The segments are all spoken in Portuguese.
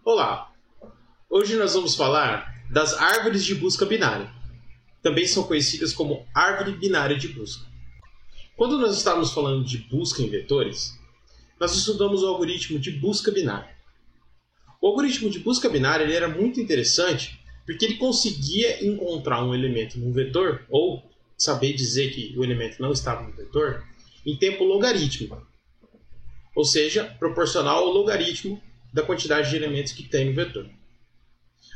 Olá! Hoje nós vamos falar das árvores de busca binária. Também são conhecidas como árvore binária de busca. Quando nós estávamos falando de busca em vetores, nós estudamos o algoritmo de busca binária. O algoritmo de busca binária ele era muito interessante porque ele conseguia encontrar um elemento num vetor, ou saber dizer que o elemento não estava no vetor, em tempo logarítmico. Ou seja, proporcional ao logaritmo da quantidade de elementos que tem no vetor.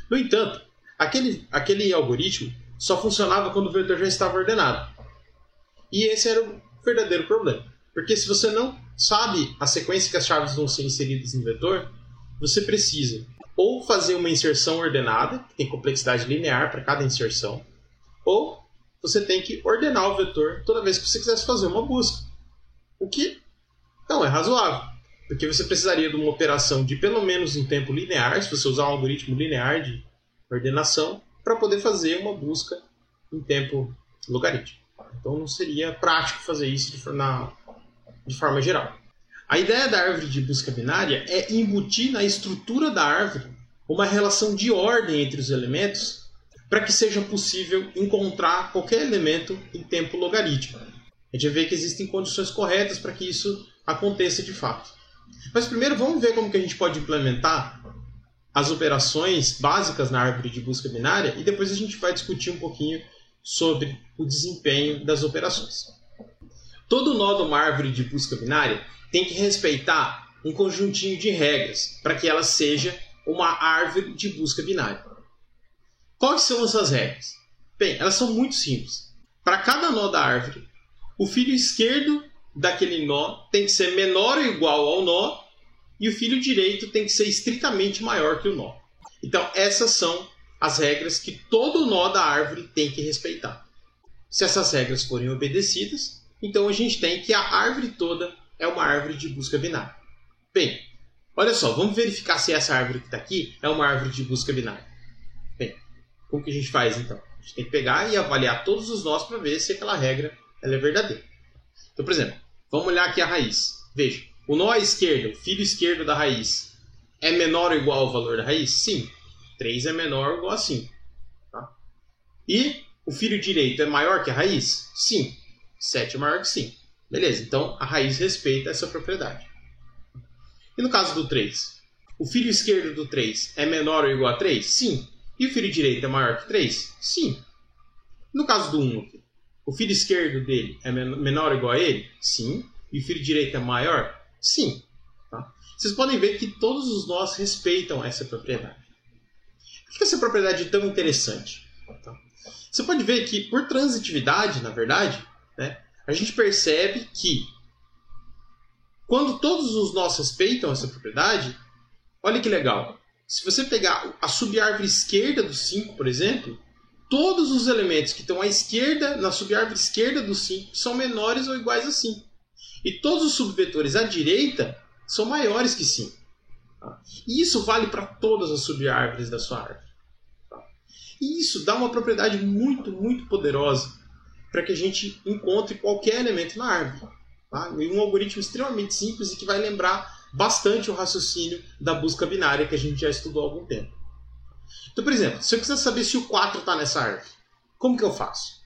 No entanto, aquele algoritmo só funcionava quando o vetor já estava ordenado. E esse era o verdadeiro problema. Porque se você não sabe a sequência que as chaves vão ser inseridas no vetor, você precisa ou fazer uma inserção ordenada, que tem complexidade linear para cada inserção, ou você tem que ordenar o vetor toda vez que você quisesse fazer uma busca. O que não é razoável. Porque você precisaria de uma operação de pelo menos um tempo linear, se você usar um algoritmo linear de ordenação, para poder fazer uma busca em tempo logarítmico. Então não seria prático fazer isso de forma geral. A ideia da árvore de busca binária é embutir na estrutura da árvore uma relação de ordem entre os elementos para que seja possível encontrar qualquer elemento em tempo logarítmico. A gente vai ver que existem condições corretas para que isso aconteça de fato. Mas primeiro vamos ver como que a gente pode implementar as operações básicas na árvore de busca binária e depois a gente vai discutir um pouquinho sobre o desempenho das operações. Todo nó de uma árvore de busca binária tem que respeitar um conjuntinho de regras para que ela seja uma árvore de busca binária. Quais são essas regras? Bem, elas são muito simples. Para cada nó da árvore, o filho esquerdo daquele nó tem que ser menor ou igual ao nó e o filho direito tem que ser estritamente maior que o nó. Então, essas são as regras que todo nó da árvore tem que respeitar. Se essas regras forem obedecidas, então a gente tem que a árvore toda é uma árvore de busca binária. Bem, olha só, vamos verificar se essa árvore que está aqui é uma árvore de busca binária. Bem, como que a gente faz então? A gente tem que pegar e avaliar todos os nós para ver se aquela regra ela é verdadeira. Então, por exemplo, vamos olhar aqui a raiz. Veja, o nó à esquerda, o filho esquerdo da raiz, é menor ou igual ao valor da raiz? Sim. 3 é menor ou igual a 5. Tá? E o filho direito é maior que a raiz? Sim. 7 é maior que 5. Beleza, então a raiz respeita essa propriedade. E no caso do 3? O filho esquerdo do 3 é menor ou igual a 3? Sim. E o filho direito é maior que 3? Sim. No caso do 1 aqui? O filho esquerdo dele é menor ou igual a ele? Sim. E o filho direito é maior? Sim. Tá? Vocês podem ver que todos os nós respeitam essa propriedade. Por que essa propriedade é tão interessante? Tá? Você pode ver que, por transitividade, na verdade, né, a gente percebe que, quando todos os nós respeitam essa propriedade, olha que legal. Se você pegar a subárvore esquerda do 5, por exemplo, todos os elementos que estão à esquerda, na subárvore esquerda do 5, são menores ou iguais a 5. E todos os subvetores à direita são maiores que 5. Tá? E isso vale para todas as subárvores da sua árvore. Tá? E isso dá uma propriedade muito, muito poderosa para que a gente encontre qualquer elemento na árvore. Tá? E um algoritmo extremamente simples e que vai lembrar bastante o raciocínio da busca binária que a gente já estudou há algum tempo. Então, por exemplo, se eu quiser saber se o 4 está nessa árvore, como que eu faço?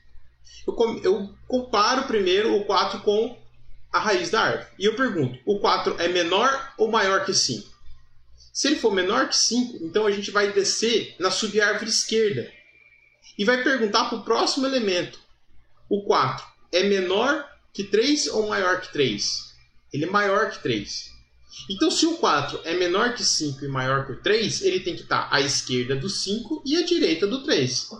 Eu comparo primeiro o 4 com a raiz da árvore. E eu pergunto, o 4 é menor ou maior que 5? Se ele for menor que 5, então a gente vai descer na subárvore esquerda. E vai perguntar para o próximo elemento. O 4 é menor que 3 ou maior que 3? Ele é maior que 3. Então, se o 4 é menor que 5 e maior que o 3, ele tem que estar à esquerda do 5 e à direita do 3.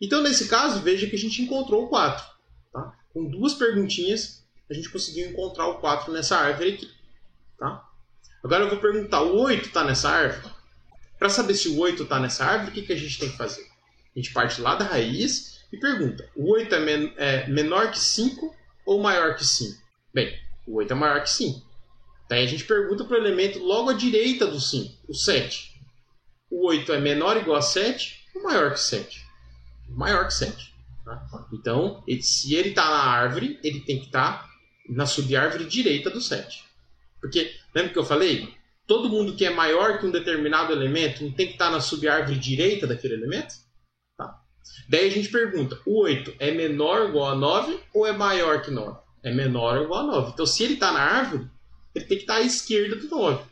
Então, nesse caso, veja que a gente encontrou o 4. Tá? Com duas perguntinhas, a gente conseguiu encontrar o 4 nessa árvore aqui. Tá? Agora eu vou perguntar, o 8 está nessa árvore? Para saber se o 8 está nessa árvore, o que a gente tem que fazer? A gente parte lá da raiz e pergunta, o 8 é menor que 5 ou maior que 5? Bem, o 8 é maior que 5. Daí a gente pergunta para o elemento logo à direita do 5, o 7. O 8 é menor ou igual a 7 ou maior que 7? Maior que 7. Tá? Então, se ele está na árvore, ele tem que estar na subárvore direita do 7. Porque, lembra que eu falei? todo mundo que é maior que um determinado elemento não tem que estar na subárvore direita daquele elemento? Tá. Daí a gente pergunta, o 8 é menor ou igual a 9 ou é maior que 9? É menor ou igual a 9. Então, se ele está na árvore, ele tem que estar à esquerda do 9.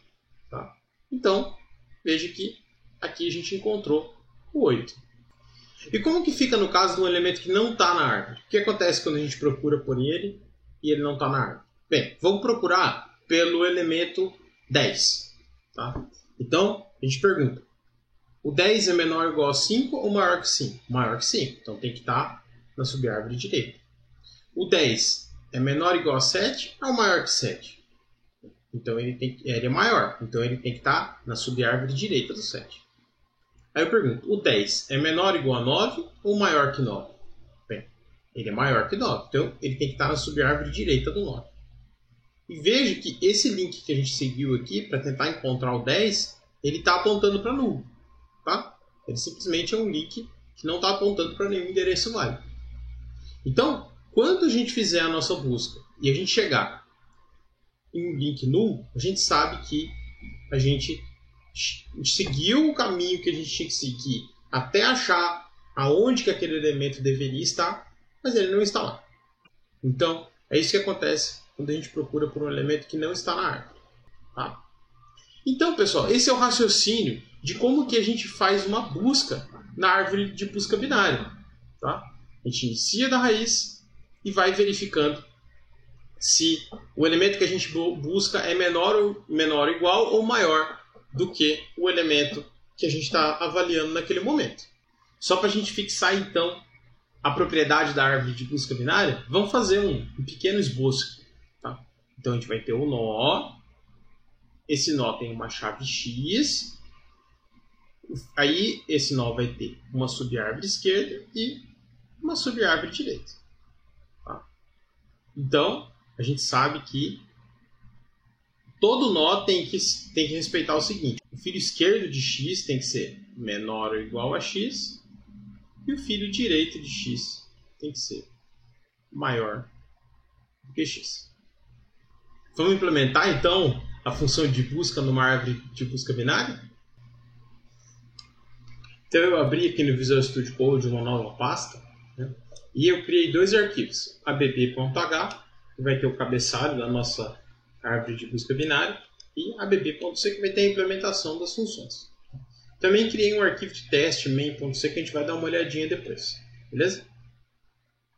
Tá? Então, veja que aqui a gente encontrou o 8. E como que fica no caso de um elemento que não está na árvore? O que acontece quando a gente procura por ele e ele não está na árvore? Bem, vamos procurar pelo elemento 10. Tá? Então, a gente pergunta, o 10 é menor ou igual a 5 ou maior que 5? Maior que 5, então tem que estar na subárvore direita. O 10 é menor ou igual a 7 ou maior que 7? Então ele é maior, então ele tem que estar na subárvore direita do 7. Aí eu pergunto, o 10 é menor ou igual a 9 ou maior que 9? Bem, ele é maior que 9, então ele tem que estar na subárvore direita do 9. E veja que esse link que a gente seguiu aqui para tentar encontrar o 10, ele está apontando para nulo. Tá? Ele simplesmente é um link que não está apontando para nenhum endereço válido. Então, quando a gente fizer a nossa busca e a gente chegar em um link nulo, a gente sabe que a gente seguiu o caminho que a gente tinha que seguir até achar aonde que aquele elemento deveria estar, mas ele não está lá. Então, é isso que acontece quando a gente procura por um elemento que não está na árvore. Tá? Então, pessoal, esse é o raciocínio de como que a gente faz uma busca na árvore de busca binária. Tá? A gente inicia da raiz e vai verificando se o elemento que a gente busca é menor ou igual ou maior do que o elemento que a gente está avaliando naquele momento. Só para a gente fixar, então, a propriedade da árvore de busca binária, vamos fazer um pequeno esboço. Tá? Então, a gente vai ter o nó. Esse nó tem uma chave X. Aí, esse nó vai ter uma subárvore esquerda e uma subárvore direita. Tá? Então, a gente sabe que todo nó tem que respeitar o seguinte. O filho esquerdo de x tem que ser menor ou igual a x. E o filho direito de x tem que ser maior do que x. Vamos implementar, então, a função de busca numa árvore de busca binária? Então, eu abri aqui no Visual Studio Code uma nova pasta, né? E eu criei dois arquivos. abb.h, que vai ter o cabeçalho da nossa árvore de busca binária, e abb.c, que vai ter a implementação das funções. Também criei um arquivo de teste, main.c, que a gente vai dar uma olhadinha depois. Beleza?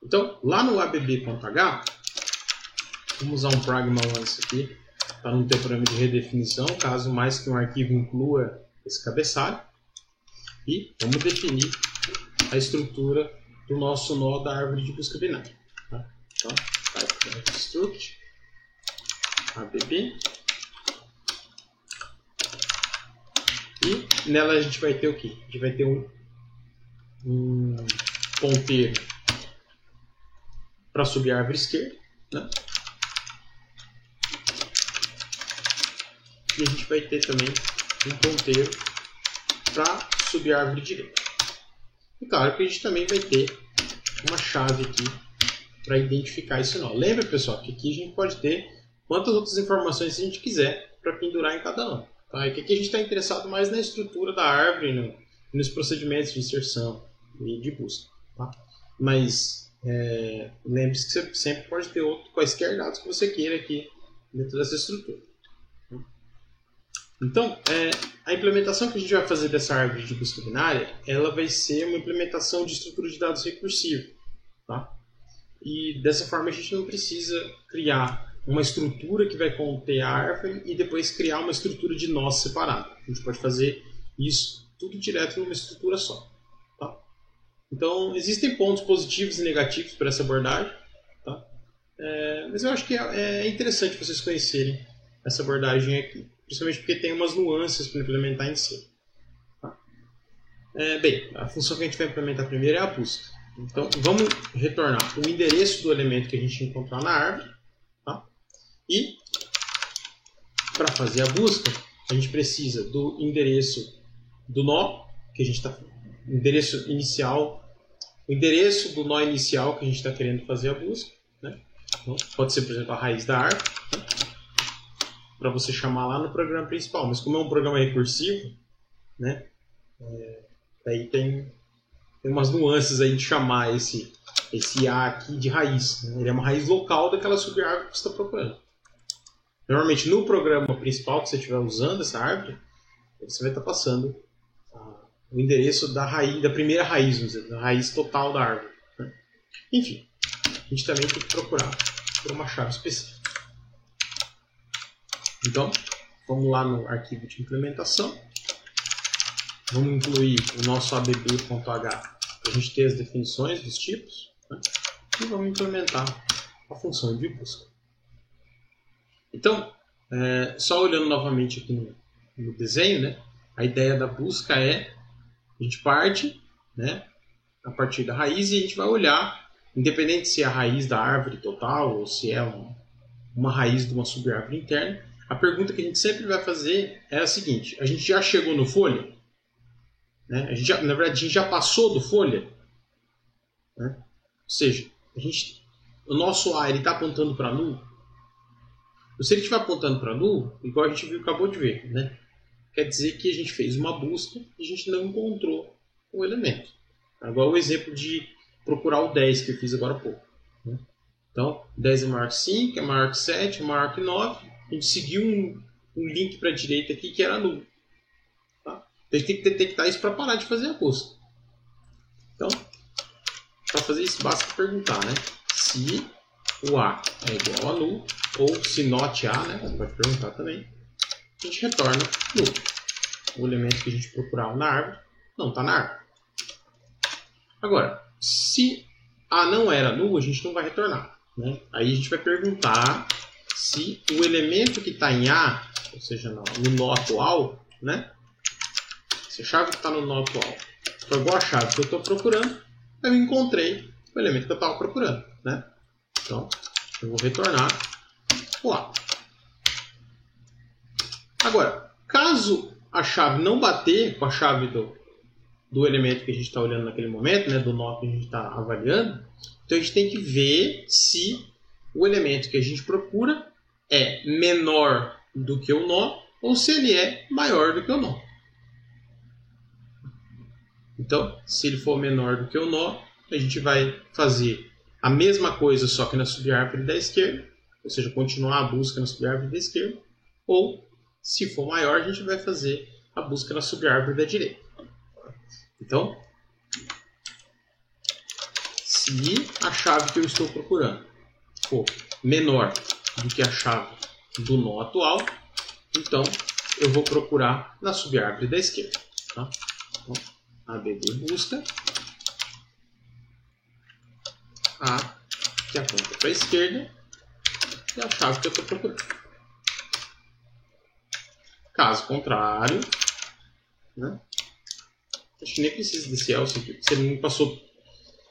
Então, lá no abb.h, vamos usar um pragma once aqui, para não ter problema de redefinição, caso mais que um arquivo inclua esse cabeçalho. E vamos definir a estrutura do nosso nó da árvore de busca binária. Tá? Então, type struct abb, e nela a gente vai ter o quê? A gente vai ter um ponteiro para subir a árvore esquerda, né? E a gente vai ter também um ponteiro para subir a árvore direita. E claro que a gente também vai ter uma chave aqui para identificar esse nó. Lembra, pessoal, que aqui a gente pode ter quantas outras informações a gente quiser para pendurar em cada nó. Tá? E que aqui a gente está interessado mais na estrutura da árvore, nos procedimentos de inserção e de busca. Tá? Mas lembre-se que você sempre pode ter quaisquer dados que você queira aqui dentro dessa estrutura. Então, a implementação que a gente vai fazer dessa árvore de busca binária, ela vai ser uma implementação de estrutura de dados recursiva. Tá? E dessa forma a gente não precisa criar uma estrutura que vai conter a árvore e depois criar uma estrutura de nós separada. A gente pode fazer isso tudo direto numa estrutura só. Tá? Então, existem pontos positivos e negativos para essa abordagem. Tá? Mas eu acho que é interessante vocês conhecerem essa abordagem aqui. Principalmente porque tem umas nuances para implementar em si. Tá? Bem, a função que a gente vai implementar primeiro é a busca. Então, vamos retornar o endereço do elemento que a gente encontrar na árvore. Tá? E, para fazer a busca, a gente precisa do endereço do nó, que a gente está... endereço inicial, o endereço do nó inicial que a gente está querendo fazer a busca. Né? Então, pode ser, por exemplo, a raiz da árvore. Né? para você chamar lá no programa principal. Mas como é um programa recursivo, né, aí tem umas nuances aí de chamar esse A aqui de raiz. Né? Ele é uma raiz local daquela subárvore que você está procurando. Normalmente no programa principal que você estiver usando essa árvore, você vai estar passando o endereço da raiz, da primeira raiz, vamos dizer, da raiz total da árvore. Né? Enfim, a gente também tem que procurar por uma chave específica. Então, vamos lá no arquivo de implementação. Vamos incluir o nosso abb.h para a gente ter as definições dos tipos. Né? E vamos implementar a função de busca. Então, só olhando novamente aqui no desenho, né? A ideia da busca é a gente parte, né, a partir da raiz e a gente vai olhar, independente se é a raiz da árvore total ou se é uma raiz de uma subárvore interna, a pergunta que a gente sempre vai fazer é a seguinte: a gente já chegou no folha? Né? Na verdade, a gente já passou do folha? Né? Ou seja, o nosso A está apontando para null? Se ele estiver apontando para null, igual a gente acabou de ver, né? Quer dizer que a gente fez uma busca e a gente não encontrou o elemento. Igual o exemplo de procurar o 10 que eu fiz agora há pouco. Né? Então, 10 é maior que 5, é maior que 7, é maior que 9. A gente seguiu um link para a direita aqui que era nulo. Tá? Então, a gente tem que detectar isso para parar de fazer a busca. Então, para fazer isso, basta perguntar, né? Se o A é igual a null, ou se not A, né? Você pode perguntar também. A gente retorna null. O elemento que a gente procurava na árvore não está na árvore. Agora, se A não era null, a gente não vai retornar. Né? Aí a gente vai perguntar se o elemento que está em A, ou seja, no nó atual, né? Se a chave que está no nó atual for igual a chave que eu estou procurando, eu encontrei o elemento que eu estava procurando. Né? Então, eu vou retornar o A. Agora, caso a chave não bater com a chave do elemento que a gente está olhando naquele momento, né, do nó que a gente está avaliando, então a gente tem que ver se o elemento que a gente procura é menor do que o nó ou se ele é maior do que o nó. Então, se ele for menor do que o nó, a gente vai fazer a mesma coisa, só que na subárvore da esquerda, ou seja, continuar a busca na subárvore da esquerda, ou, se for maior, a gente vai fazer a busca na subárvore da direita. Então, se a chave que eu estou procurando for menor do que a chave do nó atual, então eu vou procurar na subárvore da esquerda. Tá? Então, abb busca A que aponta para a esquerda e a chave que eu estou procurando. Caso contrário, né? Acho que nem precisa desse else aqui.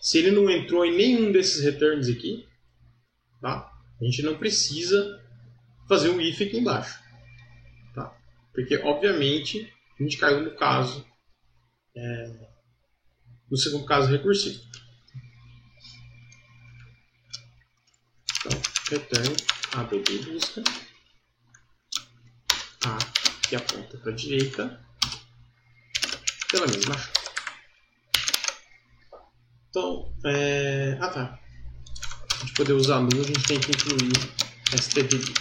Se ele não entrou em nenhum desses returns aqui, tá? A gente não precisa fazer um if aqui embaixo, tá? Porque obviamente a gente caiu no caso no segundo caso recursivo. Então, return abb busca A que aponta para a direita pela mesma chave. Então, tá. Para a gente poder usar null, a gente tem que incluir std.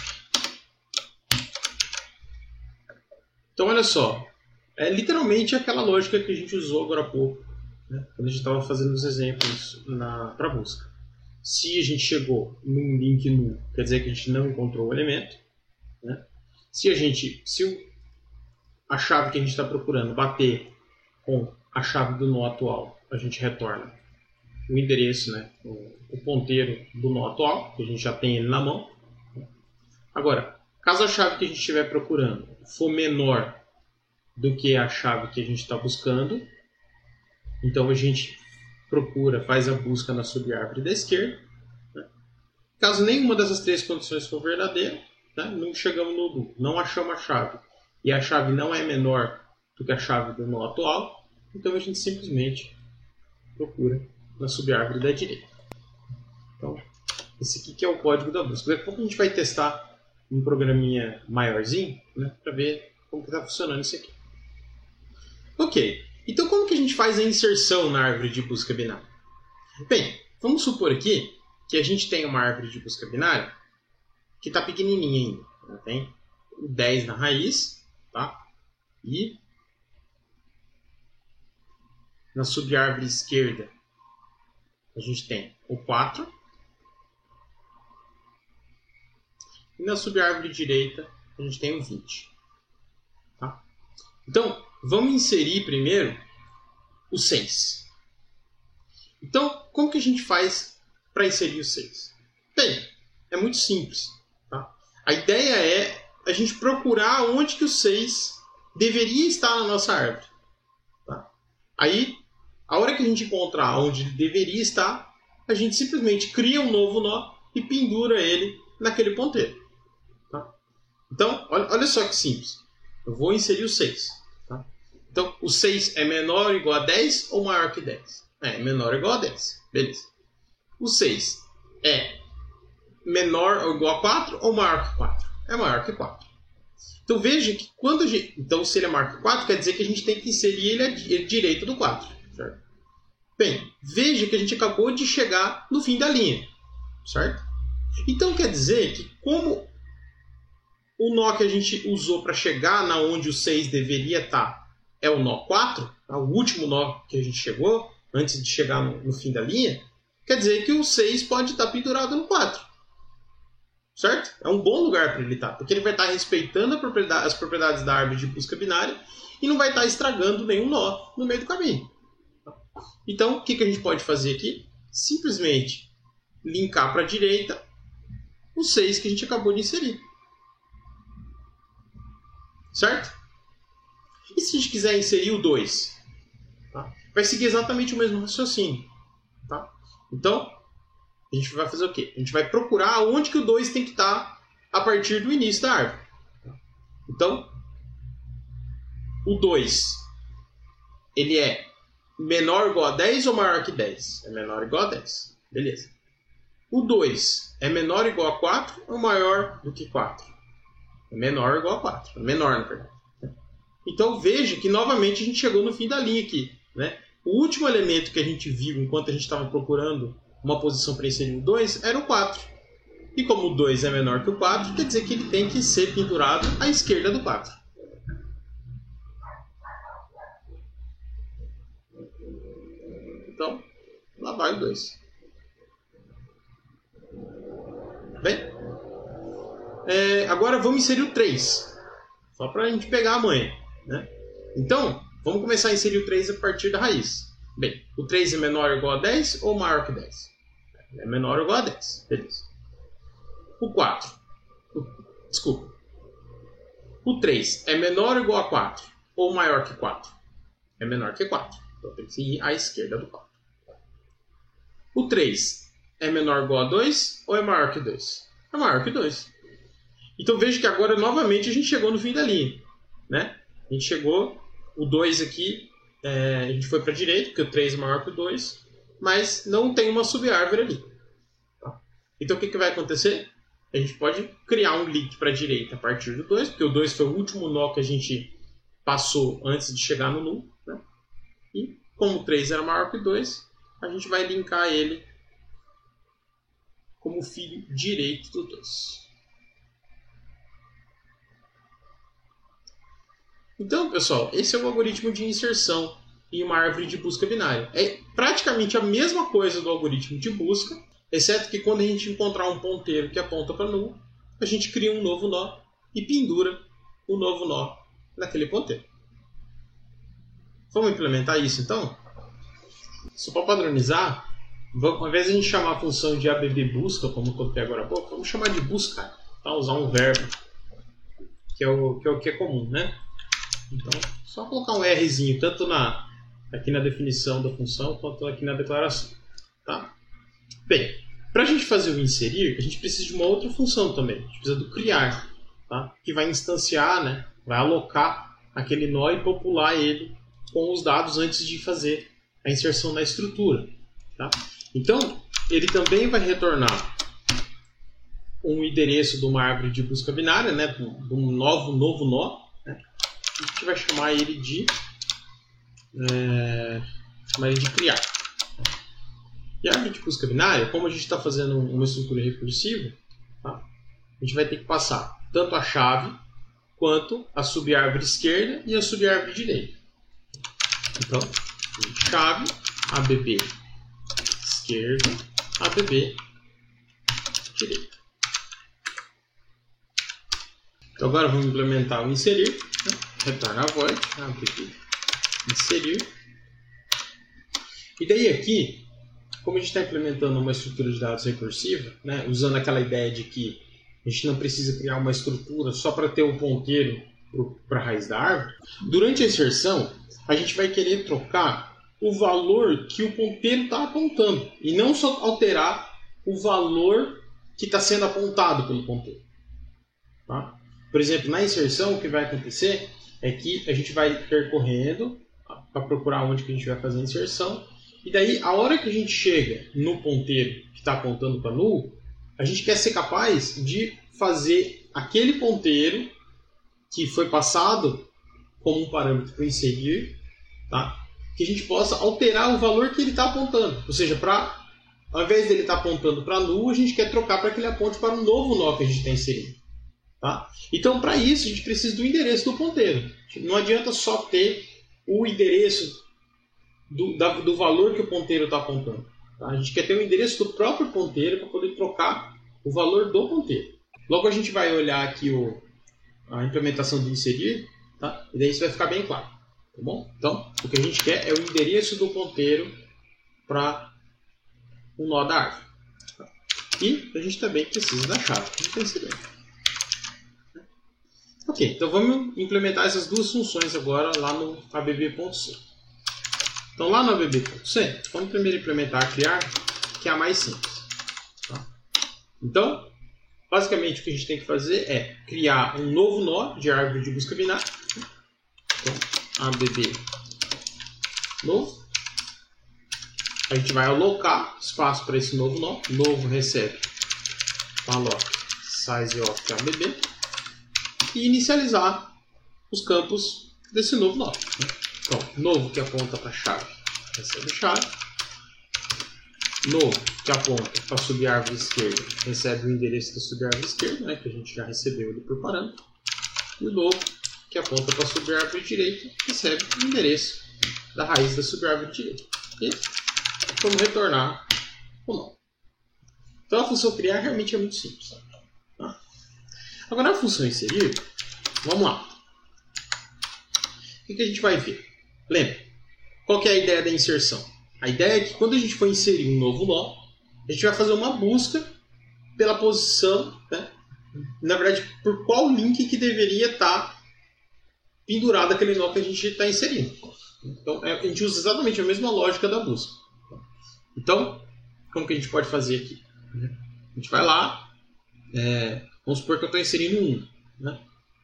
Então, olha só. É literalmente aquela lógica que a gente usou agora há pouco, né, quando a gente estava fazendo os exemplos para busca. Se a gente chegou num link null, quer dizer que a gente não encontrou o elemento. Né? Se a chave que a gente está procurando bater com a chave do nó atual, a gente retorna o endereço, né, o ponteiro do nó atual, que a gente já tem ele na mão. Agora, caso a chave que a gente estiver procurando for menor do que a chave que a gente está buscando, então a gente faz a busca na subárvore da esquerda. Né? Caso nenhuma dessas três condições for verdadeira, né, não chegamos no null, não achamos a chave, e a chave não é menor do que a chave do nó atual, então a gente simplesmente procura na subárvore da direita. Então, esse aqui que é o código da busca. Daqui a pouco a gente vai testar um programinha maiorzinho, né, para ver como está funcionando isso aqui. Ok, então como que a gente faz a inserção na árvore de busca binária? Bem, vamos supor aqui que a gente tem uma árvore de busca binária que está pequenininha ainda. Ela tem o 10 na raiz, tá? E na subárvore esquerda a gente tem o 4. E na subárvore direita a gente tem o 20. Tá? Então, vamos inserir primeiro o 6. Então, como que a gente faz para inserir o 6? Bem, é muito simples. Tá? A ideia é a gente procurar onde que o 6 deveria estar na nossa árvore. Tá? Aí, a hora que a gente encontrar onde ele deveria estar, a gente simplesmente cria um novo nó e pendura ele naquele ponteiro. Tá? Então, olha só que simples. Eu vou inserir o 6. Tá? Então, o 6 é menor ou igual a 10 ou maior que 10? É menor ou igual a 10. Beleza. O 6 é menor ou igual a 4 ou maior que 4? É maior que 4. Então, veja que quando a gente... Então, se ele é maior que 4, quer dizer que a gente tem que inserir ele à direita do 4. Certo? Bem, veja que a gente acabou de chegar no fim da linha. Certo? Então, quer dizer que como o nó que a gente usou para chegar na onde o 6 deveria estar é o nó 4, o último nó que a gente chegou, antes de chegar no fim da linha, quer dizer que o 6 pode estar pendurado no 4. Certo? É um bom lugar para ele estar, porque ele vai estar respeitando as propriedades da árvore de busca binária e não vai estar estragando nenhum nó no meio do caminho. Então, o que a gente pode fazer aqui? Simplesmente linkar para a direita o 6 que a gente acabou de inserir. Certo? E se a gente quiser inserir o 2? Tá? Vai seguir exatamente o mesmo raciocínio. Tá? Então, a gente vai fazer o quê? A gente vai procurar onde que o 2 tem que estar a partir do início da árvore. Então, o 2, ele é menor ou igual a 10 ou maior que 10? É menor ou igual a 10. Beleza. O 2 é menor ou igual a 4 ou maior do que 4? É menor ou igual a 4. É menor, na verdade. Então, veja que novamente a gente chegou no fim da linha aqui. Né? O último elemento que a gente viu enquanto a gente estava procurando uma posição para inserir o 2 era o 4. E como o 2 é menor que o 4, quer dizer que ele tem que ser pendurado à esquerda do 4. Então, lá vai o 2. Bem, agora vamos inserir o 3. Só para a gente pegar a manha. Né? Então, vamos começar a inserir o 3 a partir da raiz. Bem, o 3 é menor ou igual a 10 ou maior que 10? É menor ou igual a 10. Beleza. O 4. Desculpa. O 3 é menor ou igual a 4 ou maior que 4? É menor que 4. Então tem que seguir à esquerda do 4. O 3 é menor ou igual a 2 ou é maior que 2? É maior que 2. Então veja que agora novamente a gente chegou no fim da linha. Né? A gente chegou, o 2 aqui, a gente foi para a direita, porque o 3 é maior que o 2, mas não tem uma subárvore ali. Tá? Então o que vai acontecer? A gente pode criar um link para a direita a partir do 2, porque o 2 foi o último nó que a gente passou antes de chegar no null. Né? E como o 3 era maior que o 2, a gente vai linkar ele como filho direito do 2. Então, pessoal, esse é o algoritmo de inserção em uma árvore de busca binária. É praticamente a mesma coisa do algoritmo de busca, exceto que quando a gente encontrar um ponteiro que aponta para null, a gente cria um novo nó e pendura o novo nó naquele ponteiro. Vamos implementar isso, então? Só para padronizar, ao invés de a gente chamar a função de abbusca, como eu coloquei agora há pouco, vamos chamar de buscar, tá? Usar um verbo, que é o que é comum, né? Então, só colocar um Rzinho, tanto aqui na definição da função, quanto aqui na declaração. Tá? Bem, para a gente fazer o inserir, a gente precisa de uma outra função também. A gente precisa do criar, tá? Que vai instanciar, né? Vai alocar aquele nó e popular ele com os dados antes de fazer a inserção na estrutura. Tá? Então, ele também vai retornar um endereço de uma árvore de busca binária, né, de um novo nó, né? A gente vai chamar ele de criar. E a árvore de busca binária, como a gente está fazendo uma estrutura recursiva, tá? A gente vai ter que passar tanto a chave quanto a subárvore esquerda e a subárvore direita. Então, chave ABB esquerda, ABB direita. Então agora vamos implementar o inserir, né? Retorna void, abre aqui, inserir. E daí aqui, como a gente está implementando uma estrutura de dados recursiva, né? Usando aquela ideia de que a gente não precisa criar uma estrutura só para ter um ponteiro para a raiz da árvore, durante a inserção a gente vai querer trocar o valor que o ponteiro está apontando e não só alterar o valor que está sendo apontado pelo ponteiro. Tá? Por exemplo, na inserção, o que vai acontecer é que a gente vai percorrendo para procurar onde que a gente vai fazer a inserção. E daí, a hora que a gente chega no ponteiro que está apontando para null, a gente quer ser capaz de fazer aquele ponteiro que foi passado como um parâmetro para inserir, tá? Que a gente possa alterar o valor que ele está apontando. Ou seja, ao invés dele estar apontando para null, a gente quer trocar para que ele aponte para um novo nó que a gente está inserindo. Tá? Então, para isso, a gente precisa do endereço do ponteiro. Não adianta só ter o endereço do valor que o ponteiro está apontando. Tá? A gente quer ter o endereço do próprio ponteiro para poder trocar o valor do ponteiro. Logo, a gente vai olhar aqui a implementação do inserir, tá? E daí isso vai ficar bem claro. Tá bom? Então, o que a gente quer é o endereço do ponteiro para o nó da árvore. Tá? E a gente também precisa da chave que a gente está inserindo. Ok, então vamos implementar essas duas funções agora lá no abb.c. Então lá no abb.c, vamos primeiro implementar criar, que é a mais simples. Tá? Então, basicamente o que a gente tem que fazer é criar um novo nó de árvore de busca binária. Então, abb novo. A gente vai alocar espaço para esse novo nó. Novo recebe malloc size of abb. E inicializar os campos desse novo nó. Então, novo que aponta para a chave, recebe chave. Novo que aponta para a subárvore esquerda, recebe o endereço da subárvore esquerda, né, que a gente já recebeu ele por parâmetro. E o novo que aponta para a subárvore direita, recebe o endereço da raiz da subárvore direita. E vamos retornar o nó. Então a função criar realmente é muito simples. Tá? Agora a função inserir, vamos lá. O que a gente vai ver? Lembra, qual que é a ideia da inserção? A ideia é que quando a gente for inserir um novo nó, a gente vai fazer uma busca pela posição, né? Na verdade, por qual link que deveria estar pendurado aquele nó que a gente está inserindo. Então, a gente usa exatamente a mesma lógica da busca. Então, como que a gente pode fazer aqui? A gente vai lá, vamos supor que eu estou inserindo 1. Né?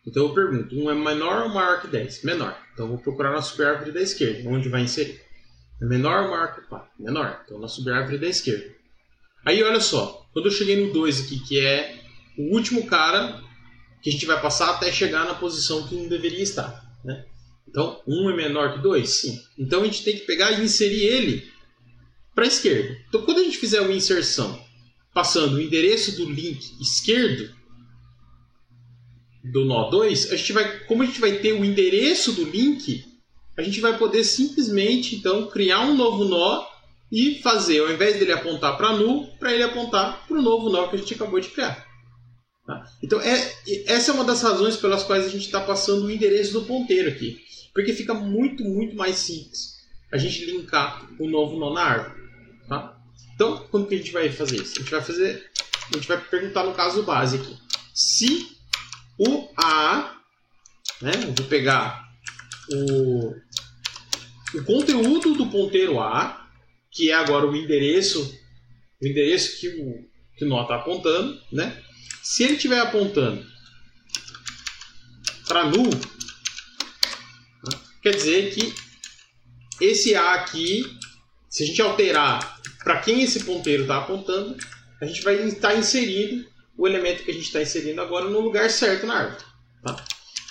Então eu pergunto, 1 é menor ou maior que 10? Menor. Então eu vou procurar na subárvore da esquerda, onde vai inserir. É menor ou maior que 4? Menor. Então na subárvore da esquerda. Aí olha só, quando eu cheguei no 2 aqui, que é o último cara que a gente vai passar até chegar na posição que não deveria estar. Né? Então 1 é menor que 2? Sim. Então a gente tem que pegar e inserir ele para a esquerda. Então quando a gente fizer uma inserção passando o endereço do link esquerdo do nó 2, como a gente vai ter o endereço do link, a gente vai poder simplesmente então criar um novo nó e fazer, ao invés dele apontar para null, para ele apontar para o novo nó que a gente acabou de criar. Tá? Então essa é uma das razões pelas quais a gente está passando o endereço do ponteiro aqui, porque fica muito, muito mais simples a gente linkar o novo nó na árvore. Tá? Então, como que a gente vai fazer isso? A gente vai perguntar no caso base aqui. Se o A, né, eu vou pegar o conteúdo do ponteiro A, que é agora o endereço que o nó está apontando, né? Se ele estiver apontando para null, né, quer dizer que esse A aqui, se a gente alterar para quem esse ponteiro está apontando, a gente vai estar inserindo o elemento que a gente está inserindo agora no lugar certo na árvore. Tá?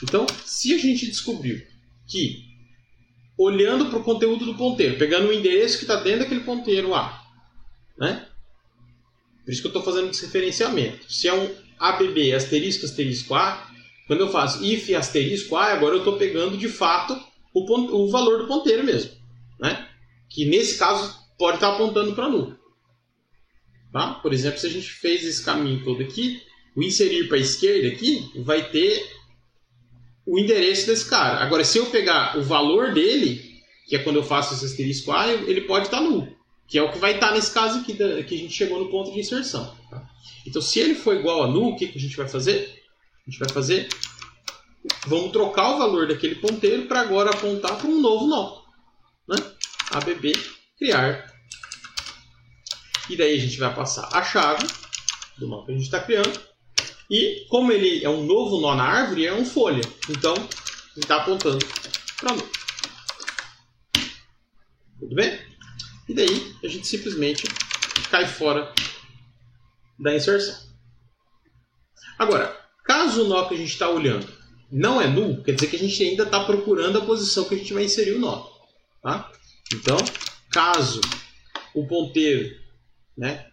Então, se a gente descobriu que, olhando para o conteúdo do ponteiro, pegando o endereço que está dentro daquele ponteiro A, né? Por isso que eu estou fazendo esse referenciamento. Se é um ABB asterisco asterisco A, quando eu faço if asterisco A, agora eu estou pegando de fato o valor do ponteiro mesmo, né? Que nesse caso pode estar apontando para null. Tá? Por exemplo, se a gente fez esse caminho todo aqui, o inserir para a esquerda aqui vai ter o endereço desse cara. Agora, se eu pegar o valor dele, que é quando eu faço esse asterisco A, ele pode estar null, que é o que vai estar nesse caso aqui, que a gente chegou no ponto de inserção. Tá? Então, se ele for igual a null, o que a gente vai fazer? A gente vai fazer... Vamos trocar o valor daquele ponteiro para agora apontar para um novo nó. Né? ABB, criar. E daí a gente vai passar a chave do nó que a gente está criando. E como ele é um novo nó na árvore, é um folha. Então, ele está apontando para null. Tudo bem? E daí a gente simplesmente cai fora da inserção. Agora, caso o nó que a gente está olhando não é null, quer dizer que a gente ainda está procurando a posição que a gente vai inserir o nó. Tá? Então, caso o ponteiro, né,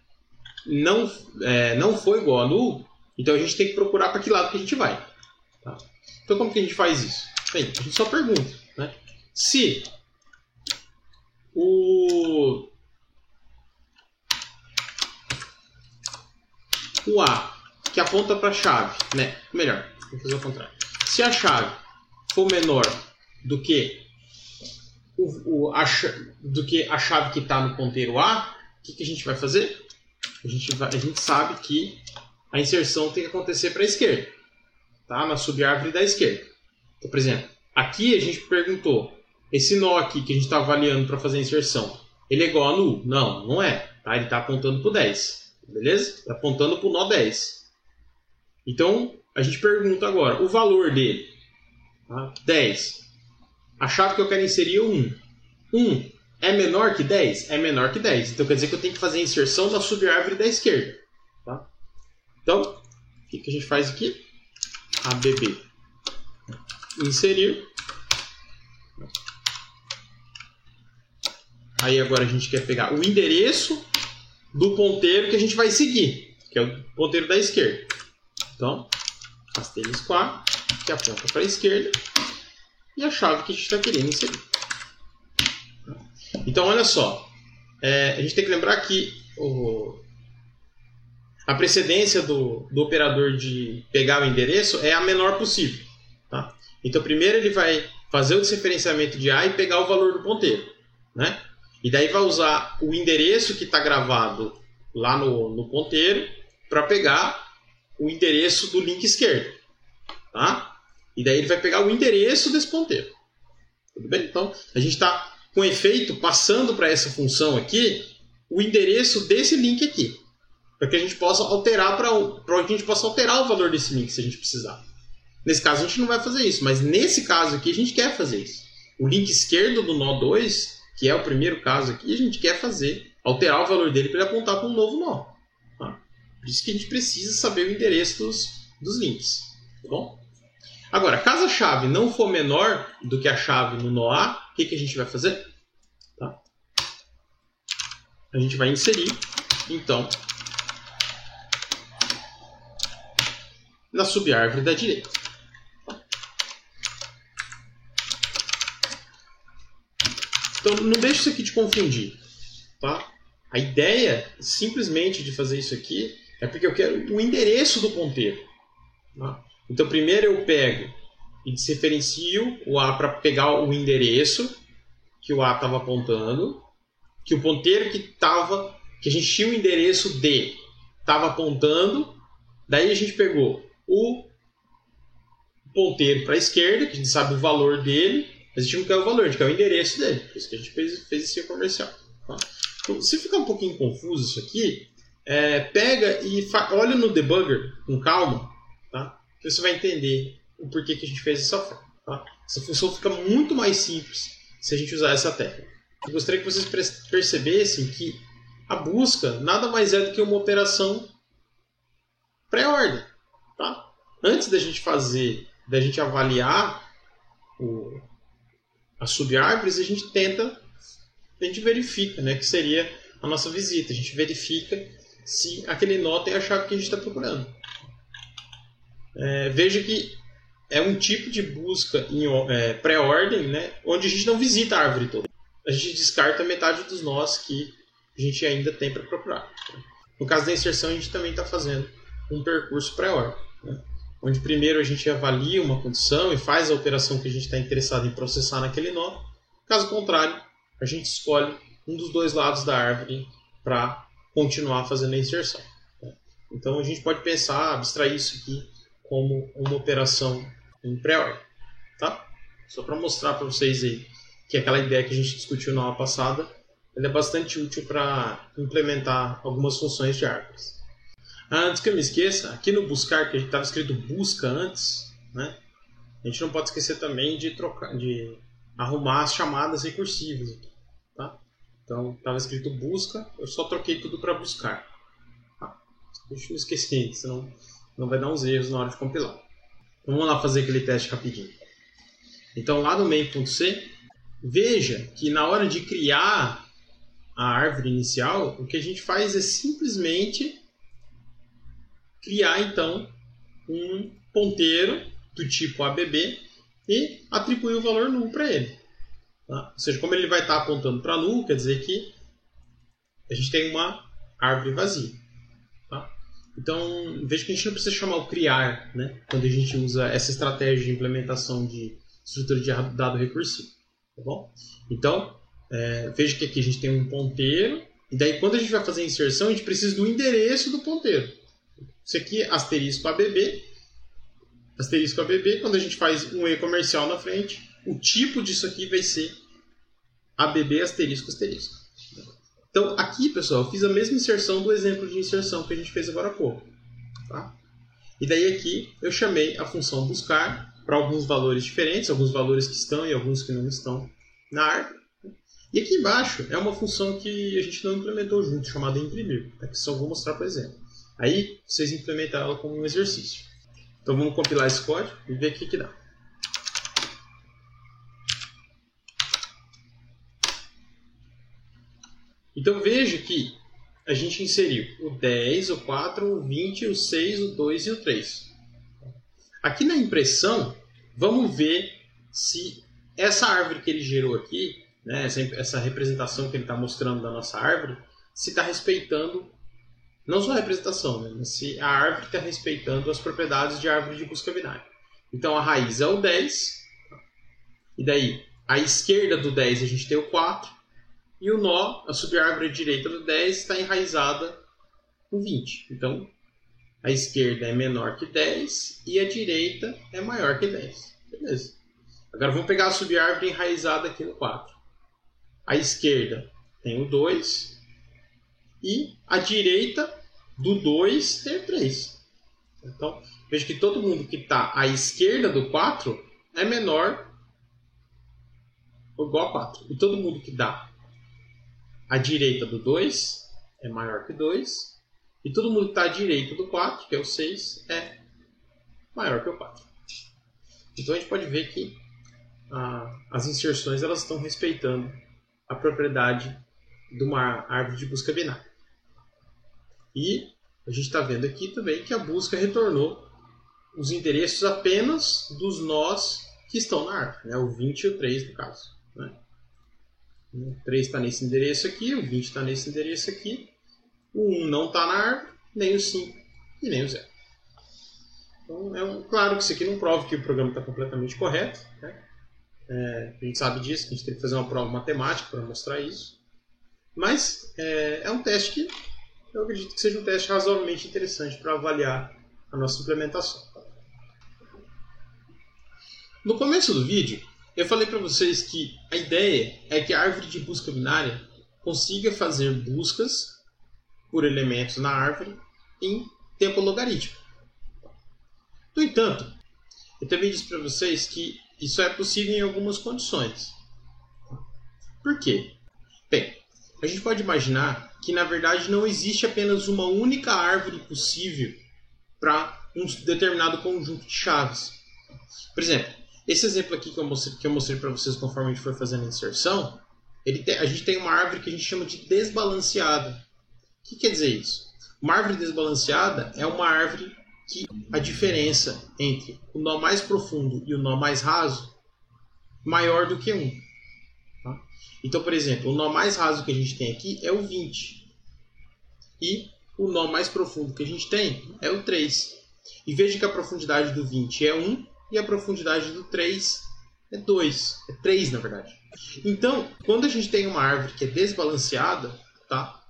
não for igual a null, então a gente tem que procurar para que lado que a gente vai. Tá? Então, como que a gente faz isso? Bem, a gente só pergunta. Né? Se o A que aponta para a chave, né? Melhor, vou fazer o contrário. Se a chave for menor do que a chave que está no ponteiro A, o que a gente vai fazer? A gente sabe que a inserção tem que acontecer para a esquerda, tá? Na subárvore da esquerda. Então, por exemplo, aqui a gente perguntou, esse nó aqui que a gente está avaliando para fazer a inserção, ele é igual a null? Não, não é. Tá? Ele está apontando para o 10. Beleza? Está apontando para o nó 10. Então, a gente pergunta agora, o valor dele, tá? 10. A chave que eu quero inserir é 1. 1 é menor que 10? É menor que 10. Então, quer dizer que eu tenho que fazer a inserção na subárvore da esquerda. Tá? Então, o que a gente faz aqui? ABB. Inserir. Aí agora a gente quer pegar o endereço do ponteiro que a gente vai seguir, que é o ponteiro da esquerda. Então, asterisco A, que aponta para a esquerda, e a chave que a gente está querendo inserir. Então, olha só, a gente tem que lembrar que a precedência do operador de pegar o endereço é a menor possível. Tá? Então, primeiro ele vai fazer o desreferenciamento de A e pegar o valor do ponteiro. Né? E daí vai usar o endereço que está gravado lá no ponteiro para pegar o endereço do link esquerdo. Tá? E daí ele vai pegar o endereço desse ponteiro. Tudo bem? Então, a gente está, com efeito, passando para essa função aqui o endereço desse link aqui. Para que a gente possa alterar o valor desse link se a gente precisar. Nesse caso a gente não vai fazer isso, mas nesse caso aqui a gente quer fazer isso. O link esquerdo do nó 2, que é o primeiro caso aqui, a gente quer alterar o valor dele para ele apontar para um novo nó. Tá? Por isso que a gente precisa saber o endereço dos links. Tá bom? Agora, caso a chave não for menor do que a chave no nó A, o que a gente vai fazer? Tá? A gente vai inserir, então, na subárvore da direita. Então, não deixe isso aqui te confundir. Tá? A ideia, simplesmente, de fazer isso aqui é porque eu quero o endereço do ponteiro. Tá? Então, primeiro eu pego e desreferencio o A para pegar o endereço que o A estava apontando, que o ponteiro que a gente tinha o endereço D estava apontando, daí a gente pegou o ponteiro para a esquerda, que a gente sabe o valor dele, mas a gente não quer o valor, a gente quer o endereço dele, por isso que a gente fez esse comercial. Tá? Então, se ficar um pouquinho confuso isso aqui, pega e olha no debugger com calma, tá? Que você vai entender o porquê que a gente fez dessa forma. Tá? Essa função fica muito mais simples se a gente usar essa técnica. Eu gostaria que vocês percebessem que a busca nada mais é do que uma operação pré-ordem. Tá? Antes da gente avaliar as subárvores, a gente verifica, né, que seria a nossa visita. A gente verifica se aquele nó tem a chave que a gente está procurando. Veja que é um tipo de busca em pré-ordem, né, onde a gente não visita a árvore toda. A gente descarta metade dos nós que a gente ainda tem para procurar. No caso da inserção, a gente também está fazendo um percurso pré-ordem, né, onde primeiro a gente avalia uma condição e faz a operação que a gente está interessado em processar naquele nó. Caso contrário, a gente escolhe um dos dois lados da árvore para continuar fazendo a inserção. Então a gente pode abstrair isso aqui como uma operação em pré-ordem. Tá? Só para mostrar para vocês aí que aquela ideia que a gente discutiu na aula passada, ela é bastante útil para implementar algumas funções de árvores. Antes que eu me esqueça, aqui no buscar, que estava escrito busca antes, né? A gente não pode esquecer também de arrumar as chamadas recursivas aqui, tá? Então estava escrito busca, eu só troquei tudo para buscar. Tá? Deixa eu esquecer, senão não vai dar uns erros na hora de compilar. Então, vamos lá fazer aquele teste rapidinho. Então lá no main.c, veja que na hora de criar a árvore inicial, o que a gente faz é simplesmente criar então um ponteiro do tipo ABB e atribuir o valor null para ele. Tá? Ou seja, como ele vai estar apontando para null, quer dizer que a gente tem uma árvore vazia. Tá? Então, veja que a gente não precisa chamar o criar, né, quando a gente usa essa estratégia de implementação de estrutura de dado recursivo. Tá bom? Então, veja que aqui a gente tem um ponteiro, e daí quando a gente vai fazer a inserção, a gente precisa do endereço do ponteiro. Isso aqui é asterisco ABB. Asterisco ABB, quando a gente faz um E comercial na frente, o tipo disso aqui vai ser ABB asterisco asterisco. Então, aqui, pessoal, eu fiz a mesma inserção do exemplo de inserção que a gente fez agora há pouco. Tá? E daí aqui eu chamei a função buscar para alguns valores diferentes, alguns valores que estão e alguns que não estão na árvore. E aqui embaixo é uma função que a gente não implementou junto, chamada imprimir. Aqui só vou mostrar por exemplo. Aí vocês implementam ela como um exercício. Então vamos compilar esse código e ver o que dá. Então veja que a gente inseriu o 10, o 4, o 20, o 6, o 2 e o 3. Aqui na impressão, vamos ver se essa árvore que ele gerou aqui, né, essa representação que ele está mostrando da nossa árvore, se está respeitando, não só a representação, né, mas se a árvore está respeitando as propriedades de árvore de busca binária. Então a raiz é o 10, e daí à esquerda do 10 a gente tem o 4, e o nó, a subárvore direita do 10, está enraizada com 20. Então a esquerda é menor que 10 e a direita é maior que 10. Beleza. Agora vamos pegar a subárvore enraizada aqui no 4. A esquerda tem o 2 e a direita do 2 tem o 3. Então, veja que todo mundo que está à esquerda do 4 é menor ou igual a 4. E todo mundo que dá à direita do 2 é maior que 2. E todo mundo que está à direita do 4, que é o 6, é maior que o 4. Então a gente pode ver que as inserções elas estão respeitando a propriedade de uma árvore de busca binária. E a gente está vendo aqui também que a busca retornou os endereços apenas dos nós que estão na árvore, né? O 20 e o 3 no caso. Né? O 3 está nesse endereço aqui, o 20 está nesse endereço aqui, o 1 não está na árvore, nem o 5 e nem o 0. Então, claro que isso aqui não prova que o programa está completamente correto. Né? A gente sabe disso, a gente tem que fazer uma prova matemática para mostrar isso. Mas é um teste que eu acredito que seja um teste razoavelmente interessante para avaliar a nossa implementação. No começo do vídeo, eu falei para vocês que a ideia é que a árvore de busca binária consiga fazer buscas por elementos na árvore em tempo logarítmico. No entanto, eu também disse para vocês que isso é possível em algumas condições. Por quê? Bem, a gente pode imaginar que na verdade não existe apenas uma única árvore possível para um determinado conjunto de chaves. Por exemplo, esse exemplo aqui que eu mostrei para vocês conforme a gente foi fazendo a inserção, a gente tem uma árvore que a gente chama de desbalanceada. O que quer dizer isso? Uma árvore desbalanceada é uma árvore que a diferença entre o nó mais profundo e o nó mais raso é maior do que 1. Tá? Então, por exemplo, o nó mais raso que a gente tem aqui é o 20. E o nó mais profundo que a gente tem é o 3. E veja que a profundidade do 20 é 1 e a profundidade do 3 é 2. É 3, na verdade. Então, quando a gente tem uma árvore que é desbalanceada, tá?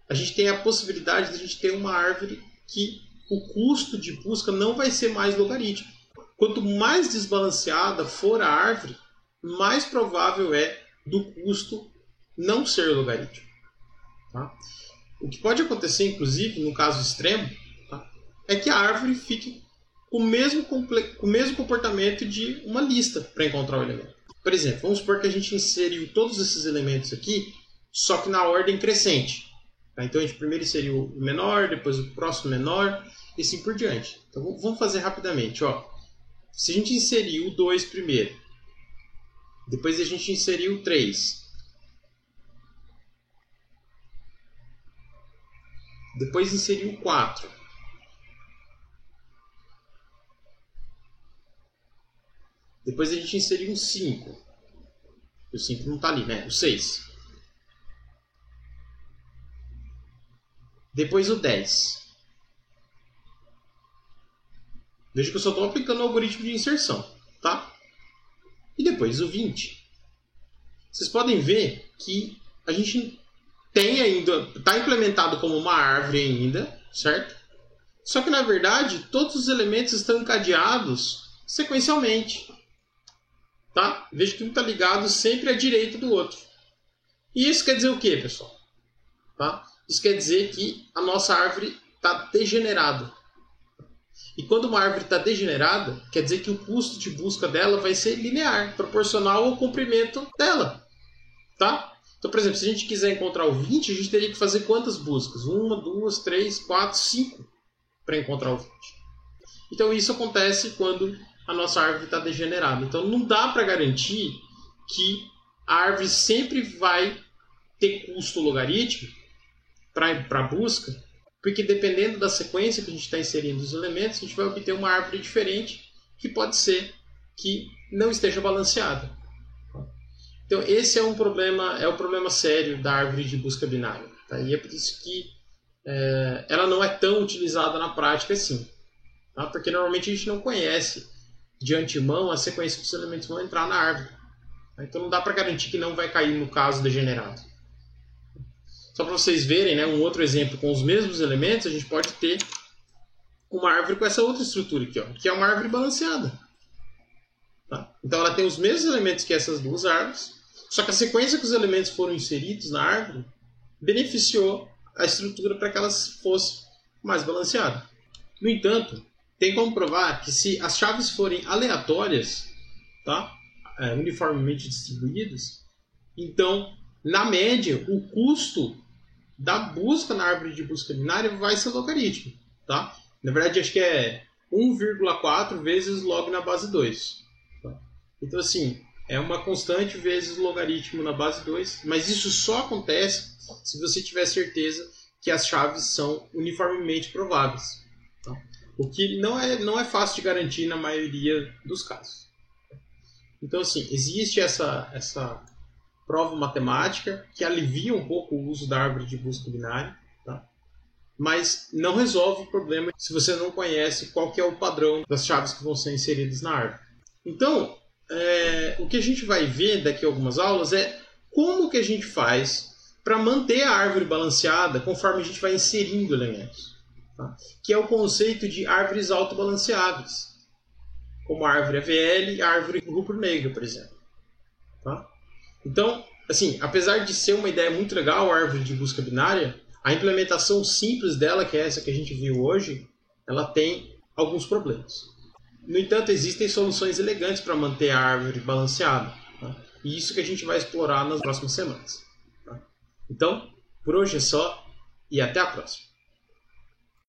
A gente tem a possibilidade de a gente ter uma árvore que o custo de busca não vai ser mais logarítmico. Quanto mais desbalanceada for a árvore, mais provável é do custo não ser logarítmico. Tá? O que pode acontecer, inclusive, no caso extremo, tá? É que a árvore fique com o mesmo comportamento de uma lista para encontrar o elemento. Por exemplo, vamos supor que a gente inseriu todos esses elementos aqui, só que na ordem crescente. Tá? Então a gente primeiro inseriu o menor, depois o próximo menor, e assim por diante. Então vamos fazer rapidamente. Ó. Se a gente inserir o 2 primeiro, depois a gente inseriu o 3, depois inseriu o 4, depois a gente inseriu um 5. O 5 não está ali, né? O 6. Depois o 10. Veja que eu só estou aplicando o algoritmo de inserção, tá? E depois o 20. Vocês podem ver que a gente tem ainda, está implementado como uma árvore ainda, certo? Só que na verdade todos os elementos estão encadeados sequencialmente. Tá? Veja que um está ligado sempre à direita do outro. E isso quer dizer o quê, pessoal? Tá? Isso quer dizer que a nossa árvore está degenerada. E quando uma árvore está degenerada, quer dizer que o custo de busca dela vai ser linear, proporcional ao comprimento dela. Tá? Então, por exemplo, se a gente quiser encontrar o 20, a gente teria que fazer quantas buscas? 1, 2, 3, 4, 5 para encontrar o 20. Então isso acontece quando a nossa árvore está degenerada. Então não dá para garantir que a árvore sempre vai ter custo logarítmico para a busca, porque dependendo da sequência que a gente está inserindo os elementos, a gente vai obter uma árvore diferente que pode ser que não esteja balanceada. Então esse é um problema sério da árvore de busca binária. Tá? E é por isso que ela não é tão utilizada na prática assim. Tá? Porque normalmente a gente não conhece de antemão a sequência que os elementos vão entrar na árvore. Então não dá para garantir que não vai cair no caso degenerado. Só para vocês verem, né, um outro exemplo com os mesmos elementos, a gente pode ter uma árvore com essa outra estrutura aqui, ó, que é uma árvore balanceada. Tá? Então ela tem os mesmos elementos que essas duas árvores, só que a sequência que os elementos foram inseridos na árvore beneficiou a estrutura para que elas fossem mais balanceadas. No entanto, tem como provar que se as chaves forem aleatórias, tá? Uniformemente distribuídas, então, na média, o custo da busca na árvore de busca binária vai ser logarítmico. Tá? Na verdade, acho que é 1,4 vezes log na base 2. Tá? Então, assim, é uma constante vezes logaritmo na base 2, mas isso só acontece se você tiver certeza que as chaves são uniformemente prováveis. Tá? O que não é fácil de garantir na maioria dos casos. Então, assim, existe essa prova matemática que alivia um pouco o uso da árvore de busca binária, tá? Mas não resolve o problema se você não conhece qual que é o padrão das chaves que vão ser inseridas na árvore. Então, o que a gente vai ver daqui a algumas aulas é como que a gente faz para manter a árvore balanceada conforme a gente vai inserindo elementos. Tá? Que é o conceito de árvores autobalanceáveis, como a árvore AVL e a árvore rubro-negra, por exemplo. Tá? Então, assim, apesar de ser uma ideia muito legal, a árvore de busca binária, a implementação simples dela, que é essa que a gente viu hoje, ela tem alguns problemas. No entanto, existem soluções elegantes para manter a árvore balanceada. Tá? E isso que a gente vai explorar nas próximas semanas. Tá? Então, por hoje é só e até a próxima.